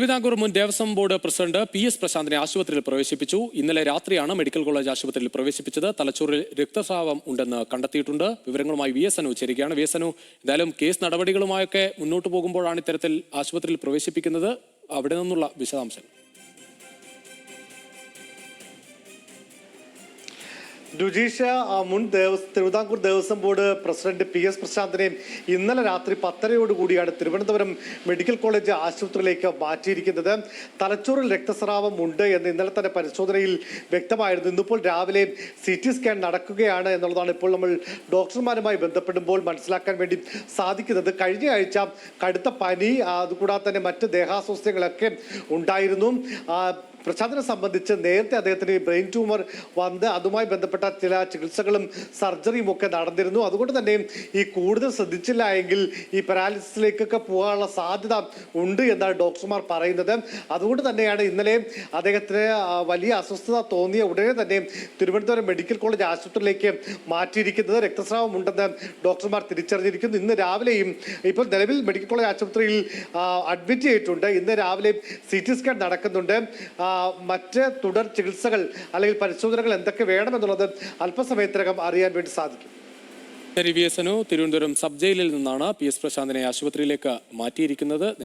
തിരുവിതാംകൂർ മുൻ Devaswom board president PS പ്രശാന്തിനെ ആശുപത്രിയിൽ പ്രവേശിപ്പിച്ചു. ഇന്നലെ രാത്രിയാണ് മെഡിക്കൽ കോളേജ് ആശുപത്രിയിൽ പ്രവേശിപ്പിച്ചത്. തലച്ചോറിൽ രക്തസ്രാവം ഉണ്ടെന്ന് കണ്ടെത്തിയിട്ടുണ്ട്. വിവരങ്ങളുമായി VS അനു ചേരുകയാണ്. VS അനു, എന്തായാലും കേസ് നടപടികളുമായൊക്കെ മുന്നോട്ട് പോകുമ്പോഴാണ് ഇത്തരത്തിൽ ആശുപത്രിയിൽ പ്രവേശിപ്പിക്കുന്നത്. അവിടെ നിന്നുള്ള വിശദാംശങ്ങൾ. രുചീഷ, മുൻ Thiruvithamkoor Devaswom board president PS പ്രശാന്തിനെ ഇന്നലെ രാത്രി 10:30 കൂടിയാണ് തിരുവനന്തപുരം മെഡിക്കൽ കോളേജ് ആശുപത്രിയിലേക്ക് മാറ്റിയിരിക്കുന്നത്. തലച്ചോറിൽ രക്തസ്രാവം ഉണ്ട് എന്ന് ഇന്നലെ തന്നെ പരിശോധനയിൽ വ്യക്തമായിരുന്നു. ഇന്നിപ്പോൾ രാവിലെ CT സ്കാൻ നടക്കുകയാണ് എന്നുള്ളതാണ് ഇപ്പോൾ നമ്മൾ ഡോക്ടർമാരുമായി ബന്ധപ്പെടുമ്പോൾ മനസ്സിലാക്കാൻ വേണ്ടി സാധിക്കുന്നത്. കഴിഞ്ഞ ആഴ്ച കടുത്ത പനി, അതുകൂടാതെ തന്നെ മറ്റ് ദേഹാസ്വാസ്ഥ്യങ്ങളൊക്കെ ഉണ്ടായിരുന്നു. പ്രശാന്തിനെ സംബന്ധിച്ച് നേരത്തെ അദ്ദേഹത്തിന് ബ്രെയിൻ ട്യൂമർ വന്ന് അതുമായി ബന്ധപ്പെട്ട ചില ചികിത്സകളും സർജറിയും ഒക്കെ നടന്നിരുന്നു. അതുകൊണ്ട് തന്നെ ഈ കൂടുതൽ ശ്രദ്ധിച്ചില്ല എങ്കിൽ ഈ പാരാലിസിസിലേക്കൊക്കെ പോകാനുള്ള സാധ്യത ഉണ്ട് എന്നാണ് ഡോക്ടർമാർ പറയുന്നത്. അതുകൊണ്ട് തന്നെയാണ് ഇന്നലെ അദ്ദേഹത്തിന് വലിയ അസ്വസ്ഥത തോന്നിയ ഉടനെ തന്നെ തിരുവനന്തപുരം മെഡിക്കൽ കോളേജ് ആശുപത്രിയിലേക്ക് മാറ്റിയിരിക്കുന്നത്. രക്തസ്രാവം ഉണ്ടെന്ന് ഡോക്ടർമാർ തിരിച്ചറിഞ്ഞിരിക്കുന്നു. ഇന്ന് രാവിലെയും ഇപ്പോൾ നിലവിൽ മെഡിക്കൽ കോളേജ് ആശുപത്രിയിൽ അഡ്മിറ്റ് ചെയ്തിട്ടുണ്ട്. ഇന്ന് രാവിലെ CT സ്കാൻ നടക്കുന്നുണ്ട്. മറ്റ് തുടർ ചികിത്സകൾ അല്ലെങ്കിൽ പരിശോധനകൾ എന്തൊക്കെ വേണമെന്നുള്ളത് അല്പസമയത്തിനകം അറിയാൻ വേണ്ടി സാധിക്കും. VS അനു, തിരുവനന്തപുരം സബ് ജയിലിൽ നിന്നാണ് PS പ്രശാന്തിനെ ആശുപത്രിയിലേക്ക് മാറ്റിയിരിക്കുന്നത്.